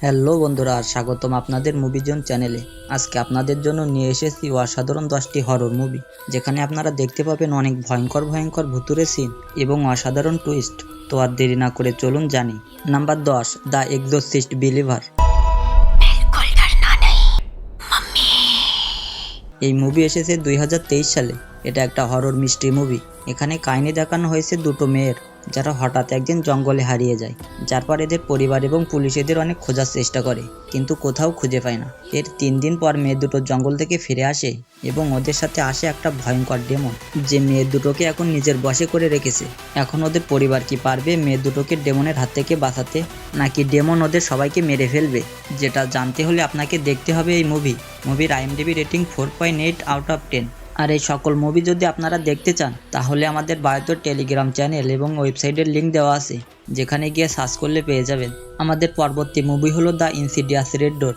Hello বন্ধুরা, স্বাগতম আপনাদের মুভি জোন চ্যানেলে। আজকে আপনাদের জন্য নিয়ে এসেছি অসাধারণ 10টি হরর মুভি, যেখানে আপনারা দেখতে পাবেন অনেক ভয়ঙ্কর ভয়ঙ্কর ভুতুরে সিন এবং অসাধারণ টুইস্ট। তো আর দেরি না করে চলুন জানি। Number 10, the exorcist believer. এই মুভি এসেছে 2023 সালে। এটা একটা হরর মিস্ট্রি মুভি। এখানে কাহিনী দেখানো হয়েছে দুটো মেয়ের যারা হঠাৎ একদিন জঙ্গলে হারিয়ে যায়, যারপর এদের পরিবার এবং পুলিশ এদের অনেক খোঁজার চেষ্টা করে, কিন্তু কোথাও খুঁজে পায় না। এর 3 দিন পর মেয়ে দুটো জঙ্গল থেকে ফিরে আসে এবং ওদের সাথে আসে একটা ভয়ঙ্কর ডেমন, যে মেয়ে দুটোকে এখন নিজের বশে করে রেখেছে। এখন ওদের পরিবার কি পারবে মেয়ে দুটোকে ডেমনের হাত থেকে বাঁচাতে, নাকি ডেমন ওদের সবাইকে মেরে ফেলবে? যেটা জানতে হলে আপনাকে দেখতে হবে এই মুভির আইএমডিবি রেটিং 4.8 আউট অফ 10। আর এই সকল মুভি যদি আপনারা দেখতে চান, তাহলে আমাদের বায়োতে টেলিগ্রাম চ্যানেল এবং ওয়েবসাইটের লিঙ্ক দেওয়া আছে, যেখানে গিয়ে সার্চ করলে পেয়ে যাবেন। আমাদের পরবর্তী মুভি হলো দ্য ইনসিডিয়াস রেড ডোর।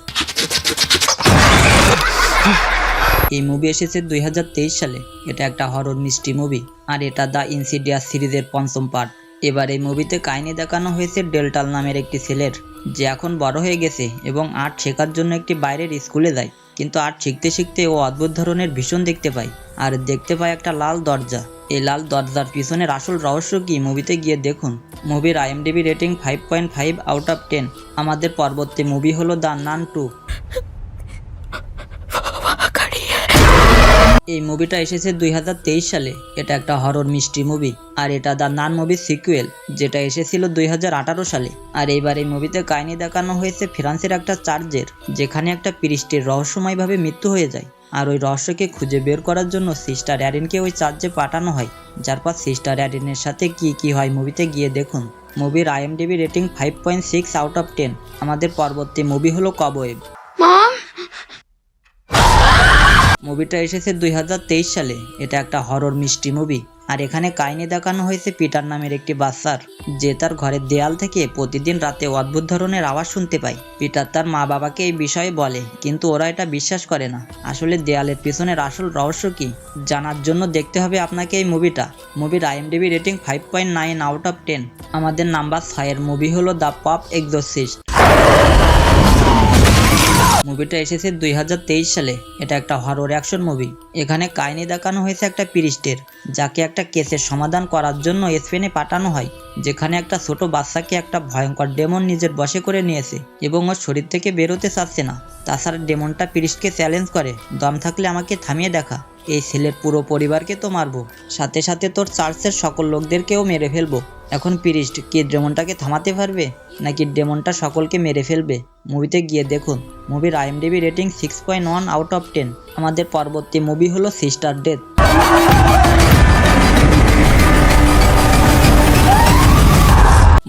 এই মুভি এসেছে 2023 সালে। এটা একটা হরর মিস্ট্রি মুভি, আর এটা দ্য ইনসিডিয়াস সিরিজের 5ম পার্ট। এবার এই মুভিতে কাহিনী দেখানো হয়েছে ডেল্টাল নামের একটি ছেলের, যে এখন বড় হয়ে গেছে এবং আর্ট শেখার জন্য একটি বাইরের স্কুলে যায়। কিন্তু আর্ট শিখতে শিখতে ও অদ্ভুত ধরনের ভীষণ দেখতে পায়, আর দেখতে পায় একটা লাল দরজা। এই লাল দরজার পিছনের আসল রহস্য কি, মুভিতে গিয়ে দেখুন। মুভির আইএমডিবি রেটিং 5.5 আউট অফ 10। আমাদের পরবর্তী মুভি হলো দ্য নান 2। এই মুভিটা এসেছে 2023 সালে। এটা একটা হরর মিস্ট্রি মুভি, আর এটা দ্য নান মুভির সিকুয়েল, যেটা এসেছিল 2018 সালে। আর এইবার এই মুভিতে কাহিনী দেখানো হয়েছে ফ্রান্সের একটা চার্চের, যেখানে একটা প্রিস্টের রহস্যময়ভাবে মৃত্যু হয়ে যায়। আর ওই রহস্যকে খুঁজে বের করার জন্য সিস্টার অ্যারিনকে ওই চার্চে পাঠানো হয়। যারপর সিস্টার অ্যারিনের সাথে কি হয় মুভিতে গিয়ে দেখুন। মুভির আইএমডিবি রেটিং 5.6 আউট অফ 10। আমাদের পরবর্তী মুভি হলো কবওয়েব। মুভিটা এসেছে 2023 সালে। এটা একটা হরর মিস্ট্রি মুভি, আর এখানে কাহিনী দেখানো হয়েছে পিটার নামের একটি বাচ্চার, যে তার ঘরের দেয়াল থেকে প্রতিদিন রাতে অদ্ভুত ধরনের আওয়াজ শুনতে পায়। পিটার তার মা বাবাকে এই বিষয়ে বলে, কিন্তু ওরা এটা বিশ্বাস করে না। আসলে দেয়ালের পিছনের আসল রহস্য কি, জানার জন্য দেখতে হবে আপনাকে এই মুভিটা। মুভির আইএমডিবি রেটিং 5.9 আউট অফ 10। আমাদের নাম্বার 6 মুভি হলো দ্য পপ এক্সোরসিস্ট। মুভিটা এসেছে 2023 সালে। এটা একটা হরর অ্যাকশন মুভি। এখানে কাহিনী দেখানো হয়েছে একটা প্রিস্টের, যাকে একটা কেসের সমাধান করার জন্য স্পেনে পাঠানো হয়, যেখানে একটা ছোট বাচ্চাকে একটা ভয়ঙ্কর ডেমন নিজের বশে করে নিয়েছে এবং ওর শরীর থেকে বেরোতে চাচ্ছে না। তাছাড়া ডেমনটা প্রিস্টকে চ্যালেঞ্জ করে, দম থাকলে আমাকে থামিয়ে দেখা, এই ছেলের পুরো পরিবারকে তো মারবো, সাথে সাথে তোর চার্চের সকল লোকদেরকেও মেরে ফেলবো। এখন প্রিস্ট কি ডেমনটাকে থামাতে পারবে, নাকি ডেমনটা সকলকে মেরে ফেলবে? মুভিতে গিয়ে দেখুন। মুভির আইএমডিবি রেটিং 6.1 আউট অফ 10। আমাদের পরবর্তী মুভি হলো সিস্টার ডেথ।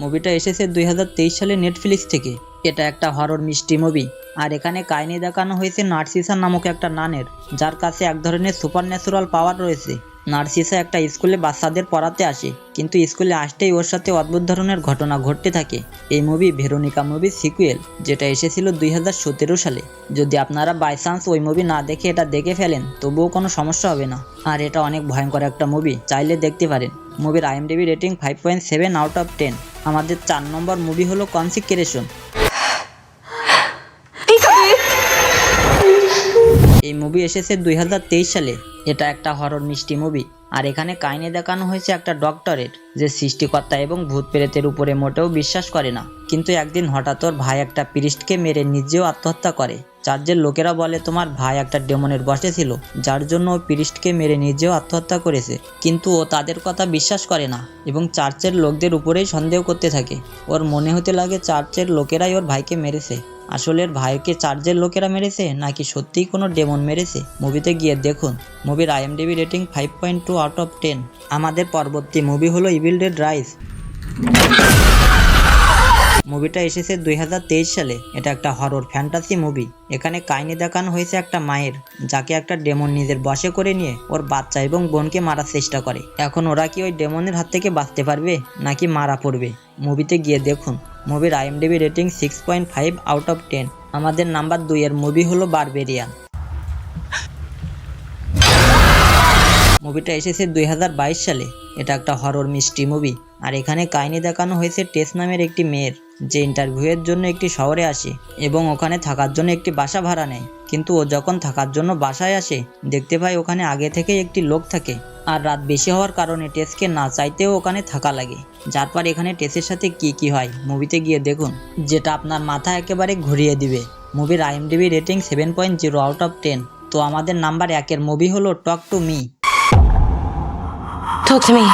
মুভিটা এসেছে 2023 সালে নেটফ্লিক্স থেকে। এটা একটা হরর মিস্ট্রি মুভি, আর এখানে কাহিনী দেখানো হয়েছে নার্সিসা নামক একটা নানের, যার কাছে এক ধরনের সুপারন্যাচুরাল পাওয়ার রয়েছে। নার্সিসা একটা স্কুলে বাচ্চাদের পড়াতে আসে, কিন্তু স্কুলে আসতেই ওর সাথে অদ্ভুত ধরনের ঘটনা ঘটতে থাকে। এই মুভি ভেরোনিকা মুভির সিকুয়েল, যেটা এসেছিল 2017 সালে। যদি আপনারা বাই চান্স ওই মুভি না দেখে এটা দেখে ফেলেন, তবুও কোনো সমস্যা হবে না। আর এটা অনেক ভয়ঙ্কর একটা মুভি, চাইলে দেখতে পারেন। মুভির আইএমডিবি রেটিং 5.7 আউট অফ 10। আমাদের 4 নম্বর মুভি হলো কনসিক্রেশন। এই মুভি এসেছে 2023 সালে। এটা একটা হরর মিস্ট্রি মুভি, আর এখানে কাহিনী দেখানো হয়েছে একটা ডক্টরের, যে সৃষ্টিকর্তা এবং ভূত প্রেতের উপরে মোটেও বিশ্বাস করে না। কিন্তু একদিন হঠাৎ ওর ভাই একটা প্রিস্টকে মেরে নিজেও আত্মহত্যা করে। চার্চের লোকেরা বলে তোমার ভাই একটা ডেমনের বশে ছিল, যার জন্য ও প্রিস্টকে মেরে নিজেও আত্মহত্যা করেছে। কিন্তু ও তাদের কথা বিশ্বাস করে না এবং চার্চের লোকদের উপরেই সন্দেহ করতে থাকে। ওর মনে হতে লাগে চার্চের লোকেরাই ওর ভাইকে মেরেছে। আসলে এর ভাইকে চার্চের লোকেরা মেরেছে, নাকি সত্যিই কোনো ডেমন মেরেছে? মুভিতে গিয়ে দেখুন। মুভির আইএমডিবি রেটিং 5.2 আউট অফ 10। আমাদের পরবর্তী মুভি হলো ইভিল ডেড রাইজ। মুভিটা এসেছে 2023 সালে। এটা একটা হরর ফ্যান্টাসি মুভি। এখানে কাহিনী দেখানো হয়েছে একটা মায়ের, যাকে একটা ডেমন নিজের বশে করে নিয়ে ওর বাচ্চা এবং বোনকে মারার চেষ্টা করে। এখন ওরা কি ওই ডেমনের হাত থেকে বাঁচতে পারবে, নাকি মারা পড়বে? মুভিতে গিয়ে দেখুন। মুভির আইএমডিবি রেটিং 6.5 আউট অফ 10। আমাদের নাম্বার 2 মুভি হলো বারবেরিয়ান। মুভিটা এসেছে 2022 সালে। এটা একটা হরর মিস্ট্রি মুভি। আর এখানে কাহিনী দেখানো হয়েছে টেস নামের একটি মেয়ের, যে ইন্টারভিউয়ের জন্য একটি শহরে আসে এবং ওখানে থাকার জন্য একটি বাসা ভাড়া নেয়। কিন্তু ও যখন থাকার জন্য বাসায় আসে, দেখতে পায় ওখানে আগে থেকেই একটি লোক থাকে। আর রাত বেশি হওয়ার কারণে টেসকে না চাইতেও ওখানে থাকা লাগে। যার পর এখানে টেসের সাথে কি হয় মুভিতে গিয়ে দেখুন, যেটা আপনার মাথা একেবারে ঘুরিয়ে দিবে। মুভির IMDb রেটিং 7.0/10। তো আমাদের নাম্বার 1-এর মুভি হলো talk to me. Talk to me.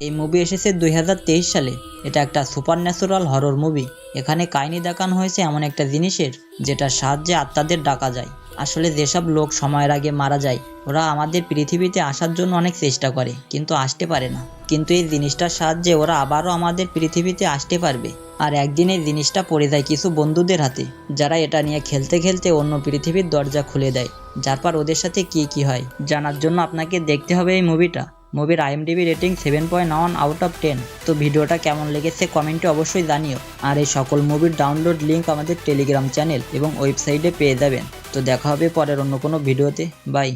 এই মুভি এসেছে 2023 সালে। এটা একটা সুপার ন্যাচুরাল হরর মুভি। এখানে কাহিনী দেখানো হয়েছে এমন একটা জিনিসের, যেটার সাহায্যে আত্মাদের ডাকা যায়। আসলে যেসব লোক সময়ের আগে মারা যায়, ওরা আমাদের পৃথিবীতে আসার জন্য অনেক চেষ্টা করে কিন্তু আসতে পারে না। কিন্তু এই জিনিসটার সাহায্যে ওরা আবারও আমাদের পৃথিবীতে আসতে পারবে। আর একদিন এই জিনিসটা পড়ে যায় কিছু বন্ধুদের হাতে, যারা এটা নিয়ে খেলতে খেলতে অন্য পৃথিবীর দরজা খুলে দেয়। যার পর ওদের সাথে কি হয় জানার জন্য আপনাকে দেখতে হবে এই মুভিটা। মুভির IMDb রেটিং 7.1/10। তো ভিডিওটা কেমন লেগেছে কমেন্টে অবশ্যই জানিও। আর এই সকল মুভির ডাউনলোড লিঙ্ক আমাদের টেলিগ্রাম চ্যানেল এবং ওয়েবসাইটে পেয়ে যাবেন। তো দেখা হবে পরের অন্য কোনো ভিডিওতে। বাই।